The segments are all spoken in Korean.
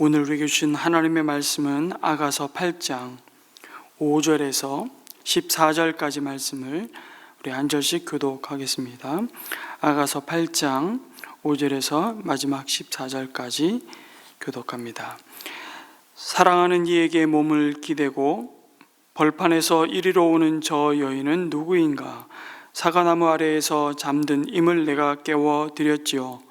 오늘 우리에게 주신 하나님의 말씀은 아가서 8장 5절에서 14절까지 말씀을 우리 한 절씩 교독하겠습니다. 아가서 8장 5절에서 마지막 14절까지 교독합니다. 사랑하는 이에게 몸을 기대고 벌판에서 이리로 오는 저 여인은 누구인가? 사과나무 아래에서 잠든 임을 내가 깨워 드렸지요.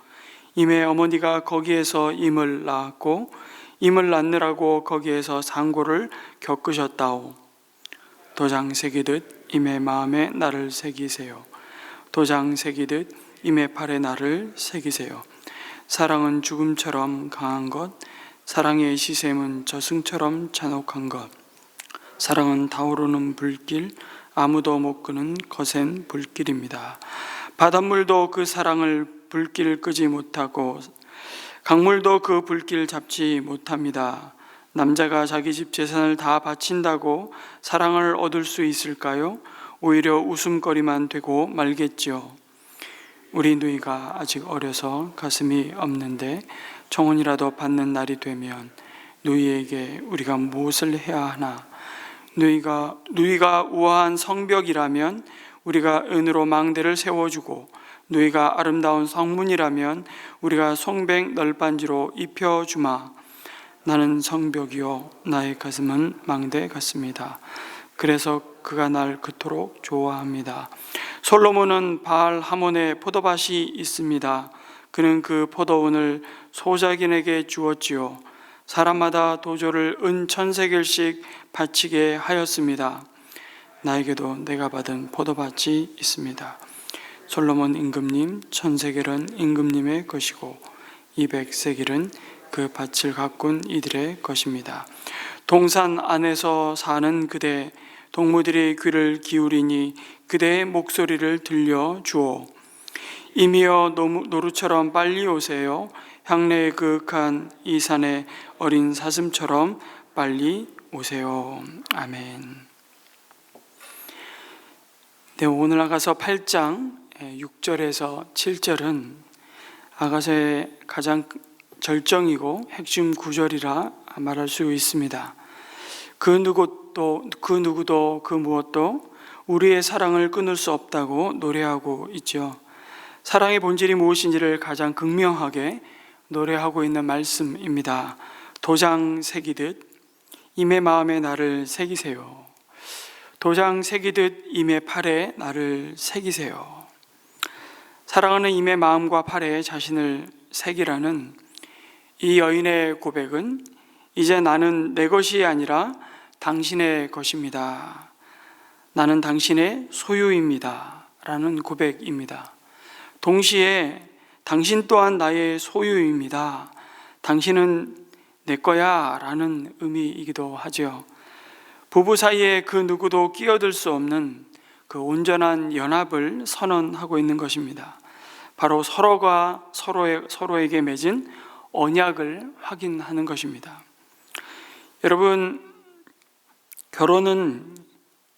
임의 어머니가 거기에서 임을 낳았고 임을 낳느라고 거기에서 상고를 겪으셨다오. 도장 새기듯 임의 마음에 나를 새기세요. 도장 새기듯 임의 팔에 나를 새기세요. 사랑은 죽음처럼 강한 것, 사랑의 시샘은 저승처럼 잔혹한 것. 사랑은 타오르는 불길, 아무도 못 끄는 거센 불길입니다. 바닷물도 그 사랑을 불길 끄지 못하고 강물도 그 불길 잡지 못합니다. 남자가 자기 집 재산을 다 바친다고 사랑을 얻을 수 있을까요? 오히려 웃음거리만 되고 말겠지요. 우리 누이가 아직 어려서 가슴이 없는데 청혼이라도 받는 날이 되면 누이에게 우리가 무엇을 해야 하나? 누이가 우아한 성벽이라면 우리가 은으로 망대를 세워주고, 누이가 아름다운 성문이라면 우리가 송백 널빤지로 입혀주마. 나는 성벽이요 나의 가슴은 망대 같습니다. 그래서 그가 날 그토록 좋아합니다. 솔로몬은 바알 하몬에 포도밭이 있습니다. 그는 그 포도원을 소작인에게 주었지요. 사람마다 도조를 은 1000세겔씩 바치게 하였습니다. 나에게도 내가 받은 포도밭이 있습니다. 솔로몬 임금님 1000세겔은 임금님의 것이고 200세겔은 그 밭을 가꾼 이들의 것입니다. 동산 안에서 사는 그대, 동무들이 귀를 기울이니 그대의 목소리를 들려주오. 임이여 노루처럼 빨리 오세요. 향내에 그윽한 이 산의 어린 사슴처럼 빨리 오세요. 아멘. 네, 오늘 아가서 8장 6절에서 7절은 아가서의 가장 절정이고 핵심 구절이라 말할 수 있습니다. 그 누구도 그 무엇도 우리의 사랑을 끊을 수 없다고 노래하고 있죠. 사랑의 본질이 무엇인지를 가장 극명하게 노래하고 있는 말씀입니다. 도장 새기듯 임의 마음에 나를 새기세요. 도장 새기듯 임의 팔에 나를 새기세요. 사랑하는 임의 마음과 팔에 자신을 새기라는 이 여인의 고백은 이제 나는 내 것이 아니라 당신의 것입니다. 나는 당신의 소유입니다. 라는 고백입니다. 동시에 당신 또한 나의 소유입니다. 당신은 내 거야 라는 의미이기도 하죠. 부부 사이에 그 누구도 끼어들 수 없는 그 온전한 연합을 선언하고 있는 것입니다. 바로 서로가 서로에게 맺은 언약을 확인하는 것입니다. 여러분, 결혼은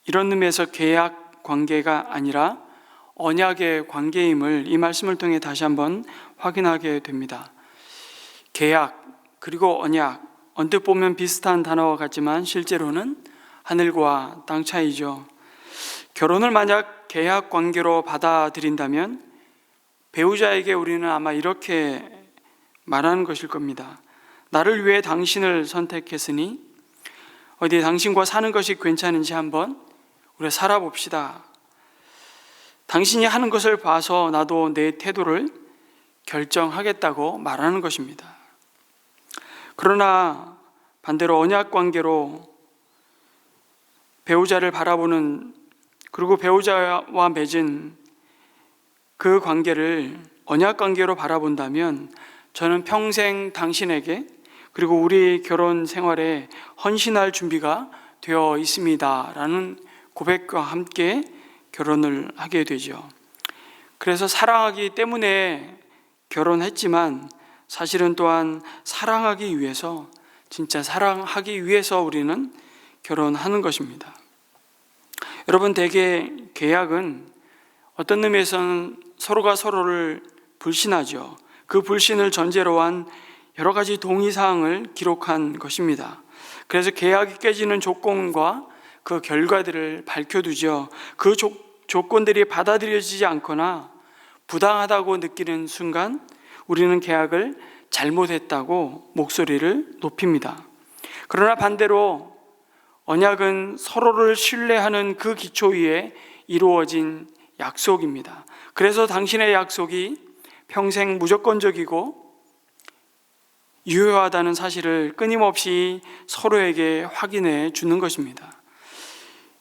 이런 의미에서 계약 관계가 아니라 언약의 관계임을 이 말씀을 통해 다시 한번 확인하게 됩니다. 계약 그리고 언약, 언뜻 보면 비슷한 단어와 같지만 실제로는 하늘과 땅 차이죠. 결혼을 만약 계약 관계로 받아들인다면 배우자에게 우리는 아마 이렇게 말하는 것일 겁니다. 나를 위해 당신을 선택했으니 어디 당신과 사는 것이 괜찮은지 한번 우리가 살아봅시다. 당신이 하는 것을 봐서 나도 내 태도를 결정하겠다고 말하는 것입니다. 그러나 반대로 언약 관계로 배우자를 바라보는, 그리고 배우자와 맺은 그 관계를 언약 관계로 바라본다면 저는 평생 당신에게 그리고 우리 결혼 생활에 헌신할 준비가 되어 있습니다 라는 고백과 함께 결혼을 하게 되죠. 그래서 사랑하기 때문에 결혼했지만 사실은 또한 사랑하기 위해서, 진짜 사랑하기 위해서 우리는 결혼하는 것입니다. 여러분, 대개 계약은 어떤 의미에서는 서로가 서로를 불신하죠. 그 불신을 전제로 한 여러 가지 동의사항을 기록한 것입니다. 그래서 계약이 깨지는 조건과 그 결과들을 밝혀두죠. 그 조건들이 받아들여지지 않거나 부당하다고 느끼는 순간 우리는 계약을 잘못했다고 목소리를 높입니다. 그러나 반대로 언약은 서로를 신뢰하는 그 기초 위에 이루어진 약속입니다. 그래서 당신의 약속이 평생 무조건적이고 유효하다는 사실을 끊임없이 서로에게 확인해 주는 것입니다.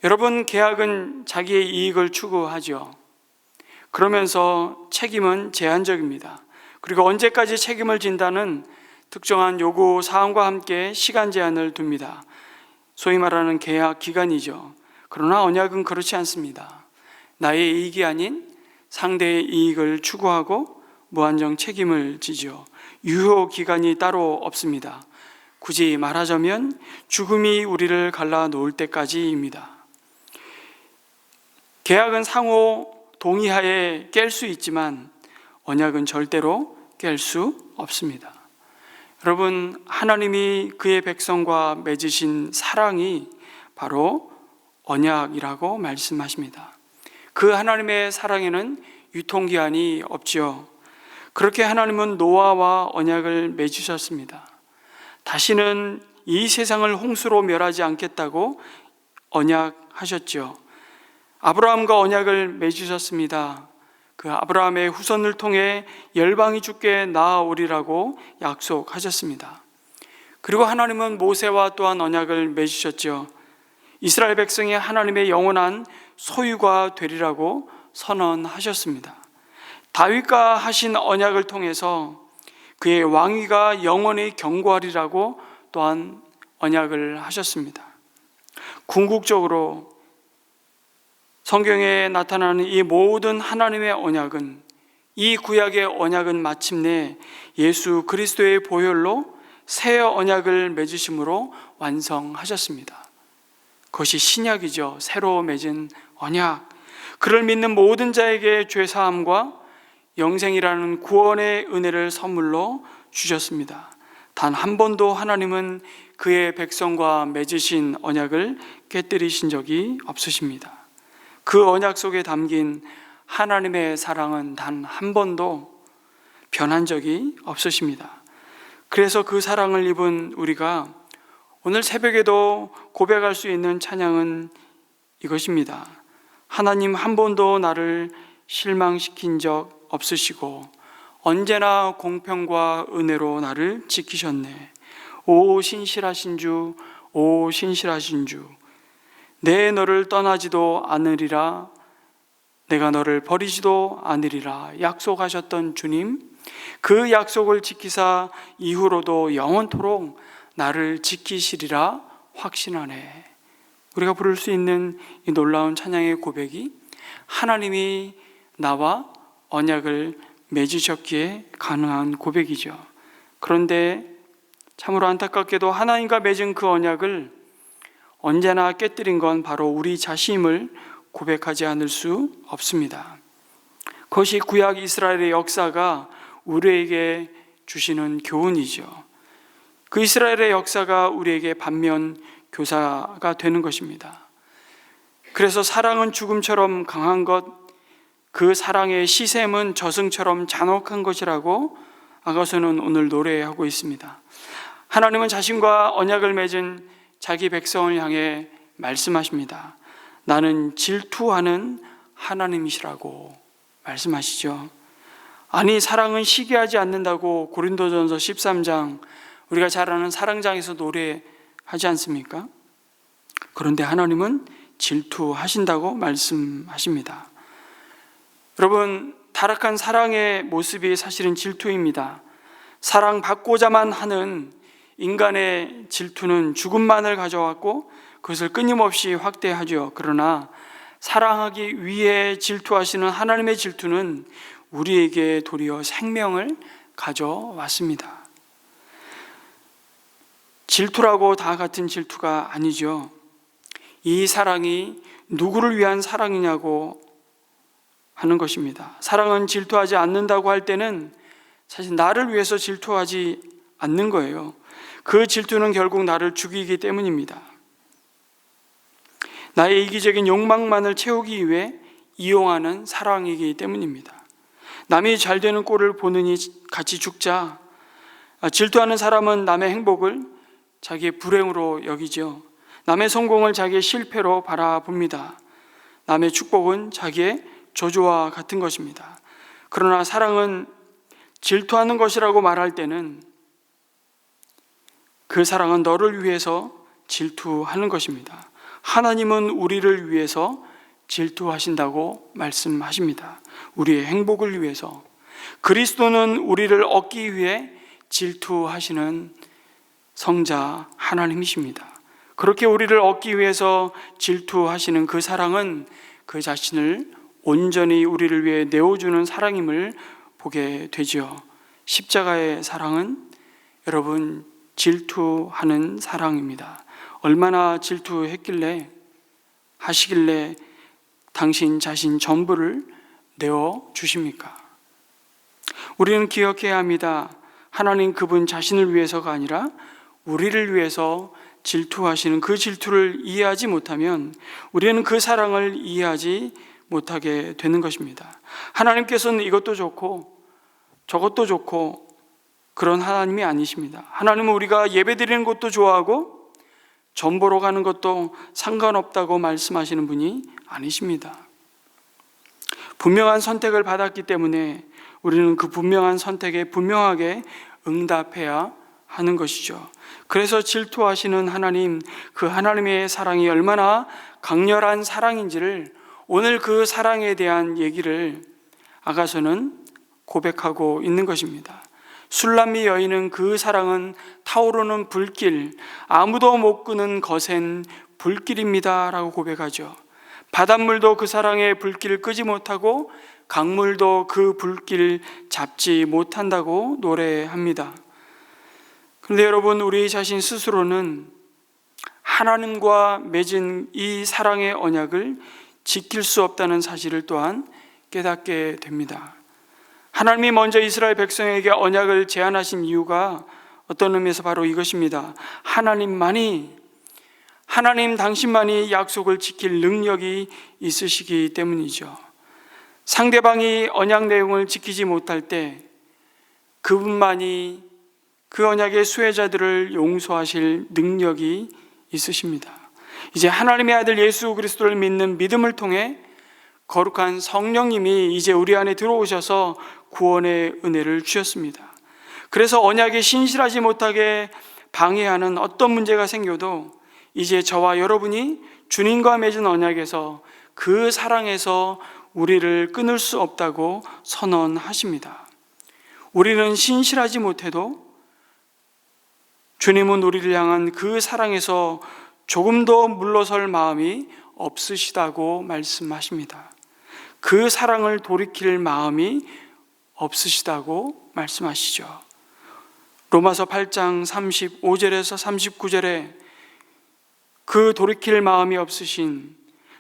여러분, 계약은 자기의 이익을 추구하죠. 그러면서 책임은 제한적입니다. 그리고 언제까지 책임을 진다는 특정한 요구 사항과 함께 시간 제한을 둡니다. 소위 말하는 계약 기간이죠. 그러나 언약은 그렇지 않습니다. 나의 이익이 아닌 상대의 이익을 추구하고 무한정 책임을 지죠. 유효 기간이 따로 없습니다. 굳이 말하자면 죽음이 우리를 갈라놓을 때까지입니다. 계약은 상호 동의하에 깰 수 있지만 언약은 절대로 깰 수 없습니다. 여러분, 하나님이 그의 백성과 맺으신 사랑이 바로 언약이라고 말씀하십니다. 그 하나님의 사랑에는 유통기한이 없지요. 그렇게 하나님은 노아와 언약을 맺으셨습니다. 다시는 이 세상을 홍수로 멸하지 않겠다고 언약하셨죠. 아브라함과 언약을 맺으셨습니다. 그 아브라함의 후손을 통해 열방이 주께 나아오리라고 약속하셨습니다. 그리고 하나님은 모세와 또한 언약을 맺으셨죠. 이스라엘 백성이 하나님의 영원한 소유가 되리라고 선언하셨습니다. 다윗과 하신 언약을 통해서 그의 왕위가 영원히 견고하리라고 또한 언약을 하셨습니다. 궁극적으로 성경에 나타나는 이 모든 하나님의 언약은, 이 구약의 언약은 마침내 예수 그리스도의 보혈로 새 언약을 맺으심으로 완성하셨습니다. 그것이 신약이죠. 새로 맺은 언약. 그를 믿는 모든 자에게 죄사함과 영생이라는 구원의 은혜를 선물로 주셨습니다. 단 한 번도 하나님은 그의 백성과 맺으신 언약을 깨뜨리신 적이 없으십니다. 그 언약 속에 담긴 하나님의 사랑은 단 한 번도 변한 적이 없으십니다. 그래서 그 사랑을 입은 우리가 오늘 새벽에도 고백할 수 있는 찬양은 이것입니다. 하나님 한 번도 나를 실망시킨 적 없으시고 언제나 공평과 은혜로 나를 지키셨네. 오 신실하신 주, 오 신실하신 주, 내 너를 떠나지도 않으리라, 내가 너를 버리지도 않으리라 약속하셨던 주님, 그 약속을 지키사 이후로도 영원토록 나를 지키시리라 확신하네. 우리가 부를 수 있는 이 놀라운 찬양의 고백이 하나님이 나와 언약을 맺으셨기에 가능한 고백이죠. 그런데 참으로 안타깝게도 하나님과 맺은 그 언약을 언제나 깨뜨린 건 바로 우리 자신임을 고백하지 않을 수 없습니다. 그것이 구약 이스라엘의 역사가 우리에게 주시는 교훈이죠. 그 이스라엘의 역사가 우리에게 반면 교사가 되는 것입니다. 그래서 사랑은 죽음처럼 강한 것, 그 사랑의 시샘은 저승처럼 잔혹한 것이라고 아가서는 오늘 노래하고 있습니다. 하나님은 자신과 언약을 맺은 자기 백성을 향해 말씀하십니다. 나는 질투하는 하나님이시라고 말씀하시죠. 아니, 사랑은 시기하지 않는다고 고린도전서 13장, 우리가 잘 아는 사랑장에서 노래하지 않습니까? 그런데 하나님은 질투하신다고 말씀하십니다. 여러분, 타락한 사랑의 모습이 사실은 질투입니다. 사랑받고자만 하는 인간의 질투는 죽음만을 가져왔고 그것을 끊임없이 확대하죠. 그러나 사랑하기 위해 질투하시는 하나님의 질투는 우리에게 도리어 생명을 가져왔습니다. 질투라고 다 같은 질투가 아니죠. 이 사랑이 누구를 위한 사랑이냐고 하는 것입니다. 사랑은 질투하지 않는다고 할 때는 사실 나를 위해서 질투하지 않는 거예요. 그 질투는 결국 나를 죽이기 때문입니다. 나의 이기적인 욕망만을 채우기 위해 이용하는 사랑이기 때문입니다. 남이 잘 되는 꼴을 보느니 같이 죽자. 질투하는 사람은 남의 행복을 자기의 불행으로 여기죠. 남의 성공을 자기의 실패로 바라봅니다. 남의 축복은 자기의 저주와 같은 것입니다. 그러나 사랑은 질투하는 것이라고 말할 때는 그 사랑은 너를 위해서 질투하는 것입니다. 하나님은 우리를 위해서 질투하신다고 말씀하십니다. 우리의 행복을 위해서. 그리스도는 우리를 얻기 위해 질투하시는 성자 하나님이십니다. 그렇게 우리를 얻기 위해서 질투하시는 그 사랑은 그 자신을 온전히 우리를 위해 내어주는 사랑임을 보게 되죠. 십자가의 사랑은 여러분 질투하는 사랑입니다. 얼마나 질투했길래 하시길래 당신 자신 전부를 내어주십니까? 우리는 기억해야 합니다. 하나님 그분 자신을 위해서가 아니라 우리를 위해서 질투하시는 그 질투를 이해하지 못하면 우리는 그 사랑을 이해하지 못하게 되는 것입니다. 하나님께서는 이것도 좋고 저것도 좋고 그런 하나님이 아니십니다. 하나님은 우리가 예배드리는 것도 좋아하고 전 보러 가는 것도 상관없다고 말씀하시는 분이 아니십니다. 분명한 선택을 받았기 때문에 우리는 그 분명한 선택에 분명하게 응답해야 하는 것이죠. 그래서 질투하시는 하나님, 그 하나님의 사랑이 얼마나 강렬한 사랑인지를 오늘 그 사랑에 대한 얘기를 아가서는 고백하고 있는 것입니다. 술람미 여인은 그 사랑은 타오르는 불길, 아무도 못 끄는 거센 불길입니다 라고 고백하죠. 바닷물도 그 사랑의 불길을 끄지 못하고 강물도 그 불길 잡지 못한다고 노래합니다. 그런데 여러분, 우리 자신 스스로는 하나님과 맺은 이 사랑의 언약을 지킬 수 없다는 사실을 또한 깨닫게 됩니다. 하나님이 먼저 이스라엘 백성에게 언약을 제안하신 이유가 어떤 의미에서 바로 이것입니다. 하나님 당신만이 약속을 지킬 능력이 있으시기 때문이죠. 상대방이 언약 내용을 지키지 못할 때 그분만이 그 언약의 수혜자들을 용서하실 능력이 있으십니다. 이제 하나님의 아들 예수 그리스도를 믿는 믿음을 통해 거룩한 성령님이 이제 우리 안에 들어오셔서 구원의 은혜를 주셨습니다. 그래서 언약에 신실하지 못하게 방해하는 어떤 문제가 생겨도 이제 저와 여러분이 주님과 맺은 언약에서 그 사랑에서 우리를 끊을 수 없다고 선언하십니다. 우리는 신실하지 못해도 주님은 우리를 향한 그 사랑에서 조금도 물러설 마음이 없으시다고 말씀하십니다. 그 사랑을 돌이킬 마음이 없으시다고 말씀하시죠. 로마서 8장 35절에서 39절에 그 돌이킬 마음이 없으신,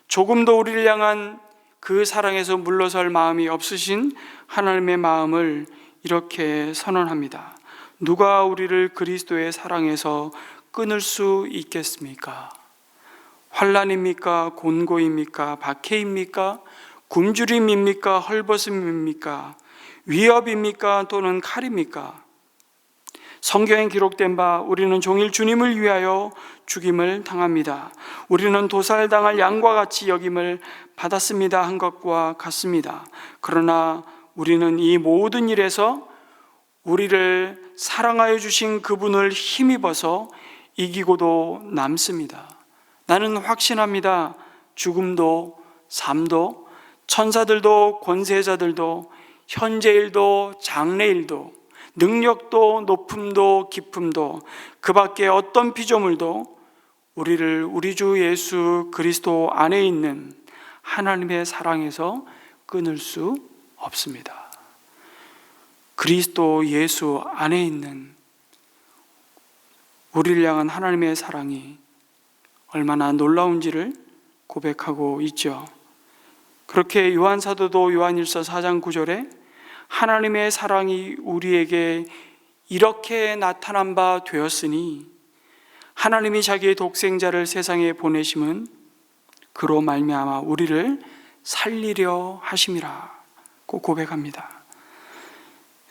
조금도 우리를 향한 그 사랑에서 물러설 마음이 없으신 하나님의 마음을 이렇게 선언합니다. 누가 우리를 그리스도의 사랑에서 끊을 수 있겠습니까? 환난입니까? 곤고입니까? 박해입니까? 굶주림입니까? 헐벗음입니까? 위협입니까? 또는 칼입니까? 성경에 기록된 바 우리는 종일 주님을 위하여 죽임을 당합니다. 우리는 도살당할 양과 같이 여김을 받았습니다 한 것과 같습니다. 그러나 우리는 이 모든 일에서 우리를 사랑하여 주신 그분을 힘입어서 이기고도 남습니다. 나는 확신합니다. 죽음도 삶도 천사들도 권세자들도 현재일도 장래일도 능력도 높음도 깊음도 그 밖에 어떤 피조물도 우리를 우리 주 예수 그리스도 안에 있는 하나님의 사랑에서 끊을 수 없습니다. 그리스도 예수 안에 있는 우리를 향한 하나님의 사랑이 얼마나 놀라운지를 고백하고 있죠. 그렇게 요한사도도 요한일서 4장 9절에 하나님의 사랑이 우리에게 이렇게 나타난 바 되었으니 하나님이 자기의 독생자를 세상에 보내심은 그로 말미암아 우리를 살리려 하심이라고 고백합니다.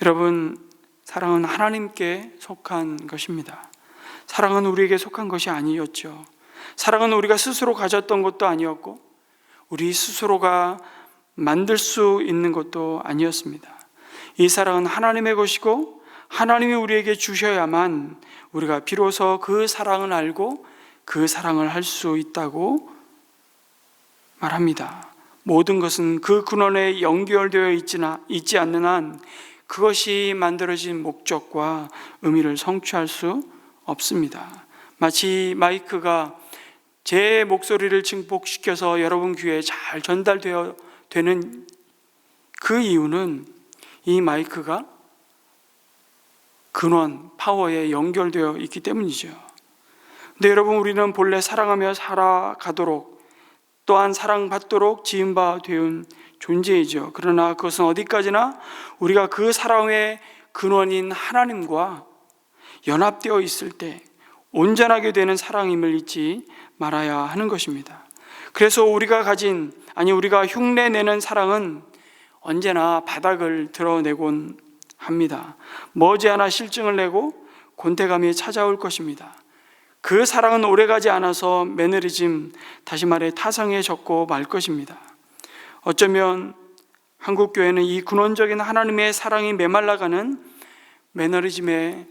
여러분, 사랑은 하나님께 속한 것입니다. 사랑은 우리에게 속한 것이 아니었죠. 사랑은 우리가 스스로 가졌던 것도 아니었고 우리 스스로가 만들 수 있는 것도 아니었습니다. 이 사랑은 하나님의 것이고 하나님이 우리에게 주셔야만 우리가 비로소 그 사랑을 알고 그 사랑을 할 수 있다고 말합니다. 모든 것은 그 근원에 연결되어 있지 않는 한 그것이 만들어진 목적과 의미를 성취할 수 없습니다. 마치 마이크가 제 목소리를 증폭시켜서 여러분 귀에 잘 전달되어 되는 그 이유는 이 마이크가 근원, 파워에 연결되어 있기 때문이죠. 근데 여러분, 우리는 본래 사랑하며 살아가도록 또한 사랑받도록 지은 바 되은 존재이죠. 그러나 그것은 어디까지나 우리가 그 사랑의 근원인 하나님과 연합되어 있을 때 온전하게 되는 사랑임을 잊지 말아야 하는 것입니다. 그래서 우리가 흉내내는 사랑은 언제나 바닥을 드러내곤 합니다. 머지않아 실증을 내고 곤태감이 찾아올 것입니다. 그 사랑은 오래가지 않아서 매너리즘, 다시 말해 타성에 젖고 말 것입니다. 어쩌면 한국교회는 이 근원적인 하나님의 사랑이 메말라가는 매너리즘에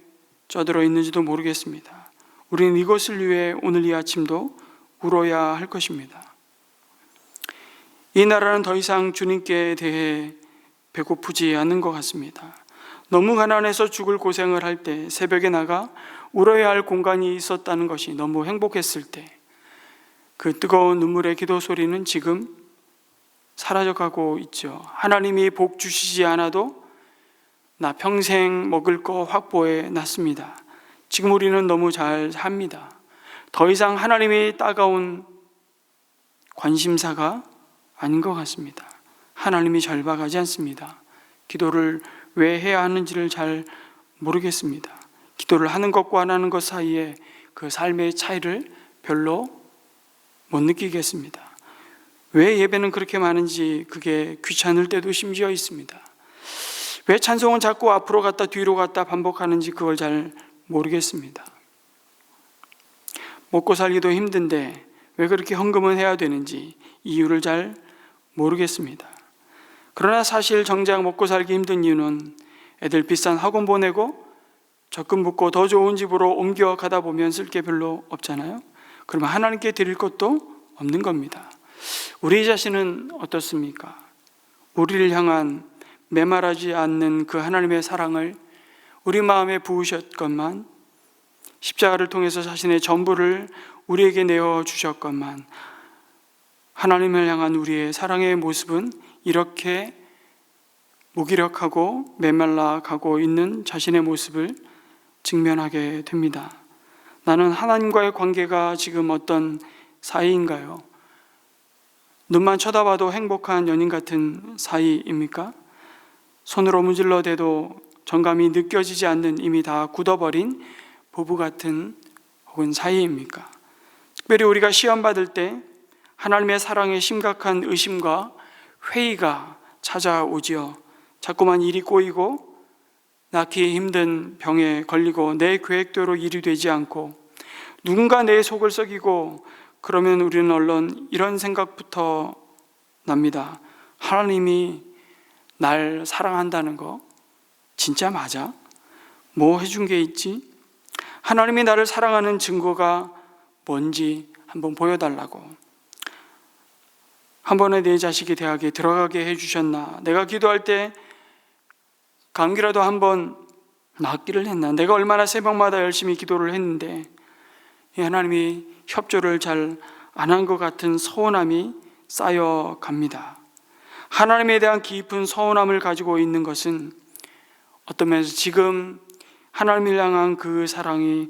쩌들어 있는지도 모르겠습니다. 우리는 이것을 위해 오늘 이 아침도 울어야 할 것입니다. 이 나라는 더 이상 주님께 대해 배고프지 않는 것 같습니다. 너무 가난해서 죽을 고생을 할 때 새벽에 나가 울어야 할 공간이 있었다는 것이 너무 행복했을 때 그 뜨거운 눈물의 기도 소리는 지금 사라져가고 있죠. 하나님이 복 주시지 않아도 나 평생 먹을 거 확보해 놨습니다. 지금 우리는 너무 잘 삽니다. 더 이상 하나님이 따가운 관심사가 아닌 것 같습니다. 하나님이 절박하지 않습니다. 기도를 왜 해야 하는지를 잘 모르겠습니다. 기도를 하는 것과 안 하는 것 사이에 그 삶의 차이를 별로 못 느끼겠습니다. 왜 예배는 그렇게 많은지 그게 귀찮을 때도 심지어 있습니다. 왜 찬송은 자꾸 앞으로 갔다 뒤로 갔다 반복하는지 그걸 잘 모르겠습니다. 먹고 살기도 힘든데 왜 그렇게 헌금은 해야 되는지 이유를 잘 모르겠습니다. 그러나 사실 정작 먹고 살기 힘든 이유는 애들 비싼 학원 보내고 적금 붓고 더 좋은 집으로 옮겨가다 보면 쓸 게 별로 없잖아요. 그러면 하나님께 드릴 것도 없는 겁니다. 우리 자신은 어떻습니까? 우리를 향한 메말하지 않는 그 하나님의 사랑을 우리 마음에 부으셨건만, 십자가를 통해서 자신의 전부를 우리에게 내어주셨건만, 하나님을 향한 우리의 사랑의 모습은 이렇게 무기력하고 메말라 가고 있는 자신의 모습을 직면하게 됩니다. 나는 하나님과의 관계가 지금 어떤 사이인가요? 눈만 쳐다봐도 행복한 연인 같은 사이입니까? 손으로 문질러 대도 정감이 느껴지지 않는 이미 다 굳어버린 부부 같은 혹은 사이입니까? 특별히 우리가 시험 받을 때 하나님의 사랑에 심각한 의심과 회의가 찾아오지요. 자꾸만 일이 꼬이고 낳기 힘든 병에 걸리고 내 계획대로 일이 되지 않고 누군가 내 속을 썩이고 그러면 우리는 얼른 이런 생각부터 납니다. 하나님이 날 사랑한다는 거 진짜 맞아? 뭐 해준 게 있지? 하나님이 나를 사랑하는 증거가 뭔지 한번 보여달라고. 한 번에 내 자식이 대학에 들어가게 해주셨나? 내가 기도할 때 감기라도 한번 낫기를 했나? 내가 얼마나 새벽마다 열심히 기도를 했는데 하나님이 협조를 잘 안 한 것 같은 서운함이 쌓여갑니다. 하나님에 대한 깊은 서운함을 가지고 있는 것은 어떤 면에서 지금 하나님을 향한 그 사랑이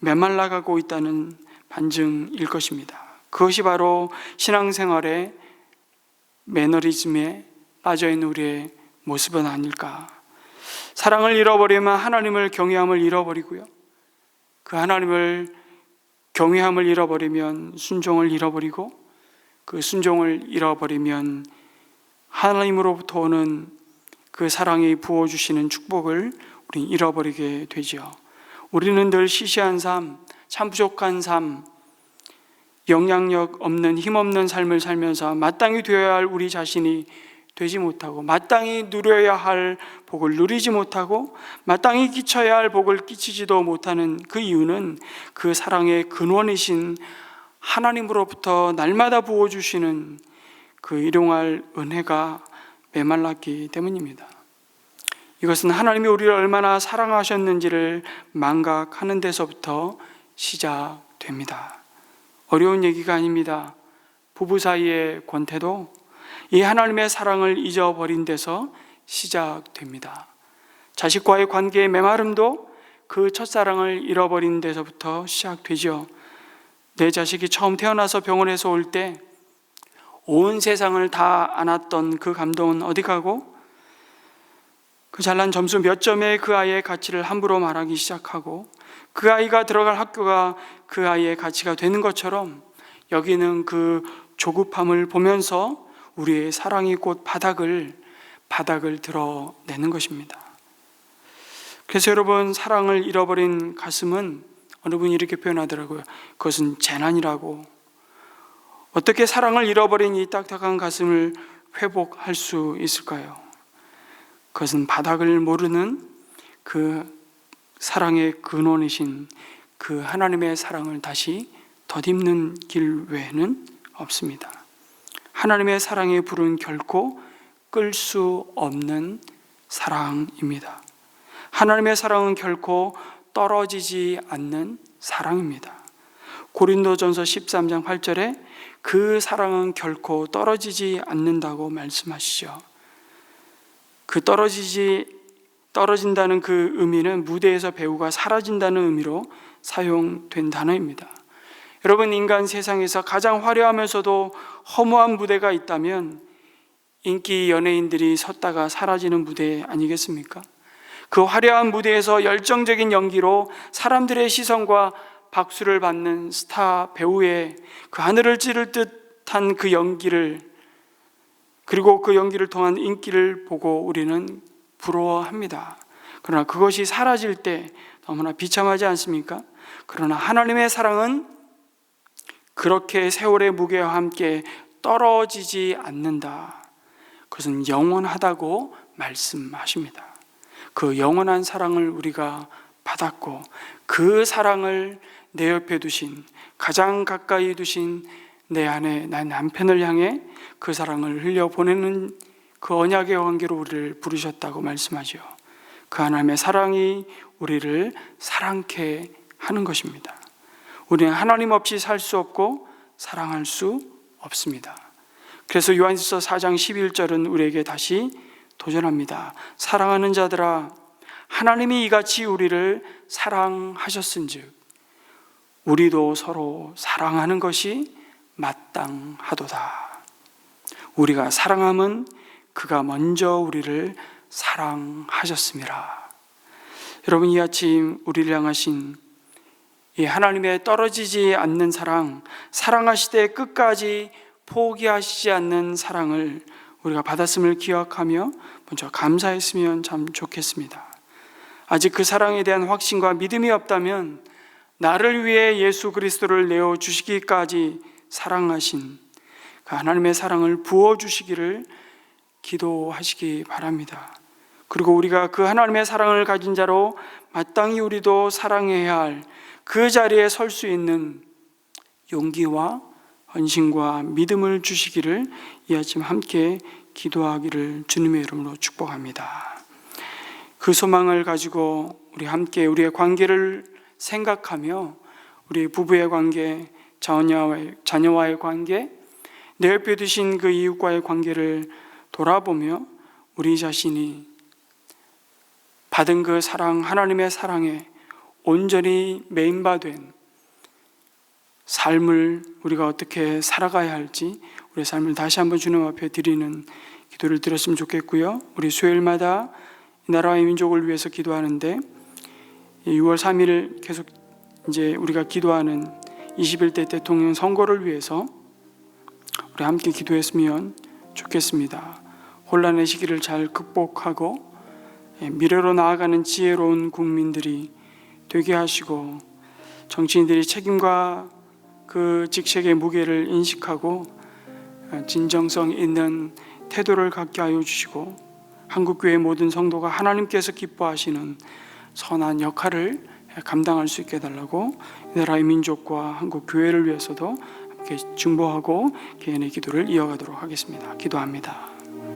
메말라가고 있다는 반증일 것입니다. 그것이 바로 신앙생활의 매너리즘에 빠져있는 우리의 모습은 아닐까. 사랑을 잃어버리면 하나님을 경외함을 잃어버리고요, 그 하나님을 경외함을 잃어버리면 순종을 잃어버리고, 그 순종을 잃어버리면 하나님으로부터 오는 그 사랑이 부어주시는 축복을 우리는 잃어버리게 되죠. 우리는 늘 시시한 삶, 참 부족한 삶, 영향력 없는 힘없는 삶을 살면서 마땅히 되어야 할 우리 자신이 되지 못하고, 마땅히 누려야 할 복을 누리지 못하고, 마땅히 끼쳐야 할 복을 끼치지도 못하는 그 이유는 그 사랑의 근원이신 하나님으로부터 날마다 부어주시는 그 일용할 은혜가 메말랐기 때문입니다. 이것은 하나님이 우리를 얼마나 사랑하셨는지를 망각하는 데서부터 시작됩니다. 어려운 얘기가 아닙니다. 부부 사이의 권태도 이 하나님의 사랑을 잊어버린 데서 시작됩니다. 자식과의 관계의 메마름도 그 첫사랑을 잃어버린 데서부터 시작되죠. 내 자식이 처음 태어나서 병원에서 올 때 온 세상을 다 안았던 그 감동은 어디 가고, 그 잘난 점수 몇 점의 그 아이의 가치를 함부로 말하기 시작하고, 그 아이가 들어갈 학교가 그 아이의 가치가 되는 것처럼 여기는 그 조급함을 보면서 우리의 사랑이 곧 바닥을 드러내는 것입니다. 그래서 여러분, 사랑을 잃어버린 가슴은 어느 분이 이렇게 표현하더라고요. 그것은 재난이라고. 어떻게 사랑을 잃어버린 이 딱딱한 가슴을 회복할 수 있을까요? 그것은 바닥을 모르는 그 사랑의 근원이신 그 하나님의 사랑을 다시 덧입는 길 외에는 없습니다. 하나님의 사랑의 불은 결코 끌 수 없는 사랑입니다. 하나님의 사랑은 결코 떨어지지 않는 사랑입니다. 고린도전서 13장 8절에 그 사랑은 결코 떨어지지 않는다고 말씀하시죠. 그 떨어진다는 그 의미는 무대에서 배우가 사라진다는 의미로 사용된 단어입니다. 여러분, 인간 세상에서 가장 화려하면서도 허무한 무대가 있다면 인기 연예인들이 섰다가 사라지는 무대 아니겠습니까? 그 화려한 무대에서 열정적인 연기로 사람들의 시선과 박수를 받는 스타 배우의 그 하늘을 찌를 듯한 그 연기를, 그리고 그 연기를 통한 인기를 보고 우리는 부러워합니다. 그러나 그것이 사라질 때 너무나 비참하지 않습니까? 그러나 하나님의 사랑은 그렇게 세월의 무게와 함께 떨어지지 않는다. 그것은 영원하다고 말씀하십니다. 그 영원한 사랑을 우리가 받았고, 그 사랑을 내 옆에 두신, 가장 가까이 두신 내 아내, 내 남편을 향해 그 사랑을 흘려보내는 그 언약의 관계로 우리를 부르셨다고 말씀하죠. 그 하나님의 사랑이 우리를 사랑케 하는 것입니다. 우리는 하나님 없이 살 수 없고 사랑할 수 없습니다. 그래서 요한일서 4장 11절은 우리에게 다시 도전합니다. 사랑하는 자들아, 하나님이 이같이 우리를 사랑하셨은즉 우리도 서로 사랑하는 것이 마땅하도다. 우리가 사랑함은 그가 먼저 우리를 사랑하셨음이라. 여러분, 이 아침 우리를 향하신 이 하나님의 떨어지지 않는 사랑, 사랑하시되 끝까지 포기하시지 않는 사랑을 우리가 받았음을 기억하며 먼저 감사했으면 참 좋겠습니다. 아직 그 사랑에 대한 확신과 믿음이 없다면 나를 위해 예수 그리스도를 내어주시기까지 사랑하신 그 하나님의 사랑을 부어주시기를 기도하시기 바랍니다. 그리고 우리가 그 하나님의 사랑을 가진 자로 마땅히 우리도 사랑해야 할 그 자리에 설 수 있는 용기와 헌신과 믿음을 주시기를 이 아침 함께 기도하기를 주님의 이름으로 축복합니다. 그 소망을 가지고 우리 함께 우리의 관계를 생각하며 우리 부부의 관계, 자녀와의 관계, 내 옆에 두신 그 이웃과의 관계를 돌아보며 우리 자신이 받은 그 사랑, 하나님의 사랑에 온전히 메인바된 삶을 우리가 어떻게 살아가야 할지 우리의 삶을 다시 한번 주님 앞에 드리는 기도를 드렸으면 좋겠고요. 우리 수요일마다 이 나라와 민족을 위해서 기도하는데 6월 3일 계속 이제 우리가 기도하는 21대 대통령 선거를 위해서 우리 함께 기도했으면 좋겠습니다. 혼란의 시기를 잘 극복하고 미래로 나아가는 지혜로운 국민들이 되게 하시고, 정치인들이 책임과 그 직책의 무게를 인식하고 진정성 있는 태도를 갖게 하여 주시고, 한국교회 모든 성도가 하나님께서 기뻐하시는 선한 역할을 감당할 수 있게 해달라고 이 나라의 민족과 한국교회를 위해서도 함께 중보하고 개인의 기도를 이어가도록 하겠습니다. 기도합니다.